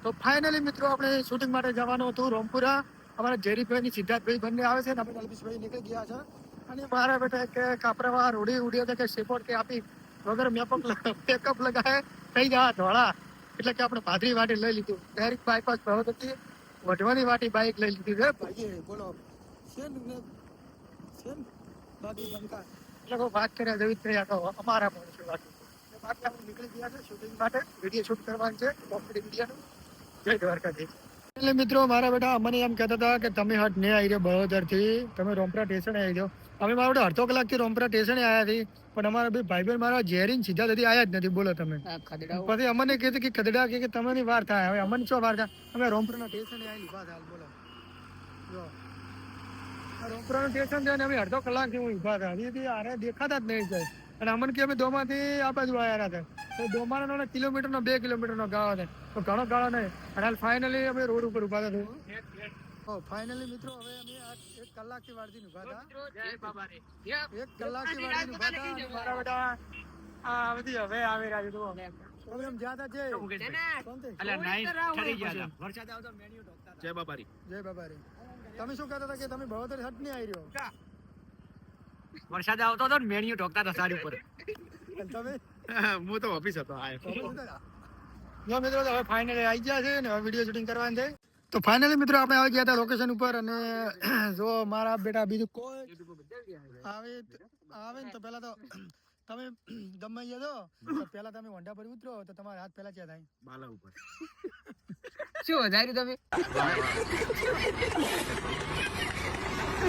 તો ફાઇનલી મિત્રો આપણે શૂટિંગ માટે જવાનું હતું રોમપુરા. અમારા ઝેરીભાઈ સિદ્ધાર્થભાઈ બંને આવે છે ને આપણે અલ્પેશભાઈ નીકળી ગયા છે. અને મારા બેટા કે કાપરાવા રોડી ઉડી હતા કે સેપોર્ટ કે આપી વગર મેકઅપ લગાવે થઈ જવા ધોળા. એટલે કે આપણે ભાદરી વાટી લઈ લીધું. ડાયરેક્ટ બાયપાસ ભરત હતી વઢવાની વાટી બાઇક લઈ લીધી છે ભાઈ. બોલો શેન બાકી બંકા એટલે કોઈ વાત કર્યા જેવી જ થઈ તો અમારા પણ છે બાકી આપણે નીકળી ગયા છે શૂટિંગ માટે. વિડીયો શૂટ કરવાનું છે કોમેડી વિડીયોનું. જય દ્વારકાધીશ. એટલે મિત્રો મારા બેટા અમને એમ કહેતા હતા કે તમે હટ ને આવી રહ્યો બળોદરથી, તમે રોમપરા સ્ટેશને આવી જાઓ. અમે મારા બેટા અડધો કલાકથી રોમપરા સ્ટેશને આવ્યા હતી પણ અમારા ભાઈ બહેન મારા ઝેરીને સીધા સુધી આવ્યા જ નથી. બોલો તમે. પછી અમને કીધું કે ખદડા કે તમને વાર થાય. હવે અમને શું વાર થાય? અમે રોમપરાના સ્ટેશને આવી લીધા હાલ. બોલો જો રોમપરાનું સ્ટેશન છે ને અમે અડધો કલાકથી હું ઊભા હતા. હજી આરે દેખાતા જ નહીં જાય. અને અમને કે અમે દોમાંથી આ બાજુ આવ્યા હતા. તો દોમાનો કિલોમીટરનો 2 કિલોમીટરનો ગાળો છે તો ઘણો ગાળો નહીં. અને હાલ ફાઇનલી અમે રોડ ઉપર ઉભા હતા. ફાઇનલી મિત્રો હવે અમે 1 કલાકથી વાળથી ઉભા હતા. 1 કલાકથી વાળથી ઉભા હતા. મારા બેટા આ બધી હવે આવી રહ્યા છે. તમે એમ જ્યાદા છે વરસાદ આવતો મેન્યુ ઢોકતા. જય બાબારી. જય બાબારી. તમે શું કહેતા હતા કે તમે બળોદર હટ નહીં આવી રહ્યો? વરસાદ આવતો હતો ને મેન્યુ ઢોકતા હતા સાડી ઉપર. તમે હું તો ઓફિસ હતો. જો મિત્રો હવે ફાઇનલી આવી ગયા છે ને હવે વિડીયો શૂટિંગ કરવાની છે. તો ફાઇનલી મિત્રો આપણે આવી ગયા હતા લોકેશન ઉપર. અને જો મારા બેટા બીજું કોઈ આવે ને તો પેલા તો તમે ગમે તો પેલા તમે હોન્ડા પર ઉતરો તો તમારા હાથ પેલા ક્યાં થાય? બાલા ઉપર. શું વધાર્યું તમે?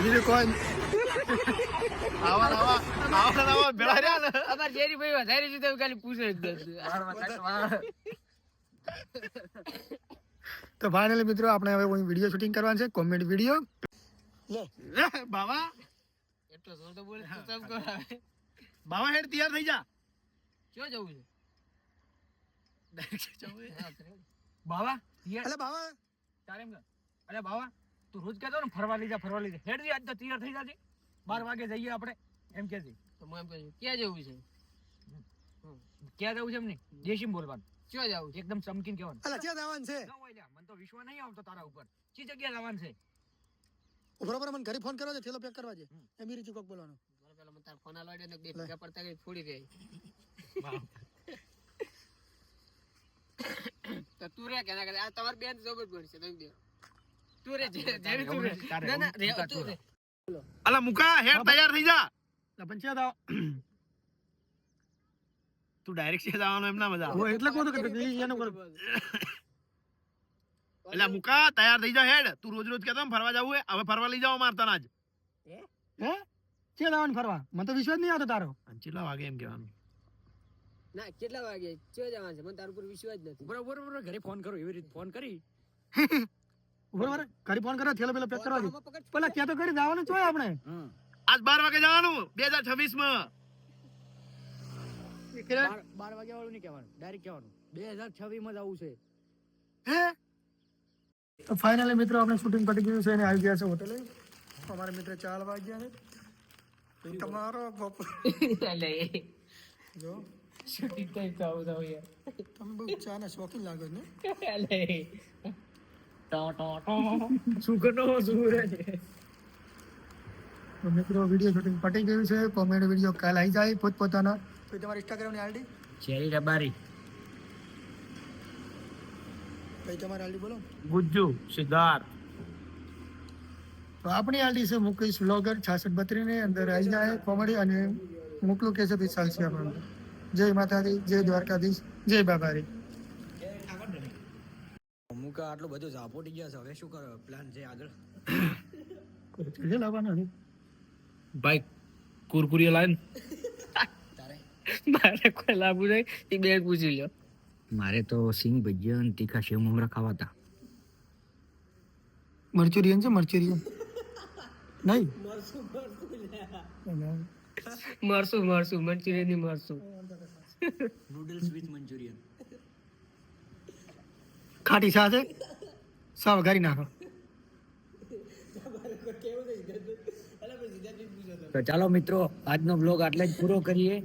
બીજું કોઈ અમાર જેરીભાઈ વધાર્યું છે તમે ખાલી પૂછો એકદમ. તો ફાઇનલી મિત્રો આપણે હવે વિડીયો શૂટિંગ કરવાનું છે કોમેડી વિડીયો. લે બાવા એટલો જોર તો બોલે તો સબ કરાવે. બાવા હેડ તૈયાર થઈ જા. ક્યાં જવું છે? બાવા અલે બાવા તારે એમ અરે બાવા તું રોજ કહેતો ને ફરવા લઈ જા હેડ આજ તો તૈયાર થઈ જાજે. 12 વાગે જઈએ આપણે એમ કે છે. તો હું એમ કહું ક્યાં જવું છે? ક્યાં જવું છે એમ નહીં દેશી બોલવાનું. ક્યાં જવું છે? એકદમ ચમકીને કહેવાનું. અલે ક્યાં જવાનું છે? મને તો વિશ્વાસ નહીં આવતો તારા ઉપર. કઈ જગ્યાએ જવાનું છે? બરોબર મને ઘરે ફોન કરવા છે થેલો પેક કરવા છે એમ રીતિ કોક બોલવાનું. પેલા મને તાર ફોન આલવા દે ને બે ભેગા પડતા ગઈ ફોડી દે. તો તું રે કે ના કે આ તમાર બેન જોબ જ પડશે તમે બે. તું રે જેરી તું રે. ના ના રે તું રે. અલા મુકા હેડ તૈયાર થઈ જા. પંચાયત આવ તું ડાયરેક્ટ છે જવાનો એમ ના મજા. એટલે કોણ કે એનો એટલે મુકા તૈયાર થઈ જા હેડ. તું રોજ રોજ કહેતો ને ફરવા જવું હે હવે ફરવા લઈ જાવ મારતા ના જ. હે છે લાવન ફરવા? મને તો વિશ્વાસ નહીં આવતો તારો. કેટલા વાગે એમ કહેવાનું? ના કેટલા વાગે ક્યાં જવાનું છે? મને તાર ઉપર વિશ્વાસ જ નથી. બરોબર ઘરે ફોન કરો એવી રીતે ફોન કરી. બરોબર ઘરે ફોન કરો થેલો પેલો પેક કરવા દે. પેલા ક્યાં તો કરી જવાનું છે આપણે. આજ 12 વાગે જવાનું 2026 માં. 12 વાગ્યા વાળું નહીં કહેવાનું, ડાયરેક્ટ કહેવાનું 2026 માં જવું છે. હે તો ફાઇનલી મિત્રો આપણે શૂટિંગ પતી ગયું છે અને આવી ગયા છે હોટેલે. અમારા મિત્ર 4 વાગ્યા છે. તમારો જો શૂટિંગ ટાઈમ તો આવું થયું યાર. તમે બહુ ચા ના શોખીન લાગો ને. તો મિત્રો વિડીયો શૂટિંગ પતી ગયું છે. કોમેડી વિડીયો કાલ આવી જાય પોતપોતાના. તો તમારી ઇન્સ્ટાગ્રામની આઈડી ચેરી રબારી ભાઈ તમારી આઈડી બોલો. ગુજ્જુ સિદ્ધાર્થ. તો આપણી આઈડી છે મુકેશ વ્લોગર 6632 ની અંદર આવી જાય કોમેડી અને મોકલું કે છે તો ચાલશે આપણને. જય માતાજી, જય દ્વારકાધીશ, જય બાબારી. અમુક આટલું બધું ઝાપોટી ગયા છે, હવે શું કરો? પ્લાન છે આગળ? લાવવાનો છે ભાઈ કુરકુરિયા લાઈન મારે કોઈ લાભ નહીં એ બે પૂછી લ્યો. મારે તો સિંગ ભજીયા અને તીખા સેવ મમરા ખાવાતા. મરચુરિયન છે મરચુરિયન નહીં મરસું મંચુરિયન ની મરસું. Noodles with Manchurian. ખાટી સાથે સાવ ઘરી નાખો. તો ચાલો મિત્રો આજનો બ્લોગ આટલે જ પૂરો કરીએ.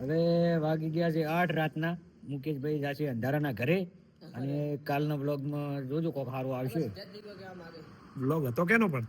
હવે વાગી ગયા છે 8 રાતના. મુકેશભાઈ જાશે અંધારાના ઘરે. અને કાલના બ્લોગમાં જોજો કોક સારું આવશે જલ્દી કો કહેવા માંગે બ્લોગ હતો કેનો પણ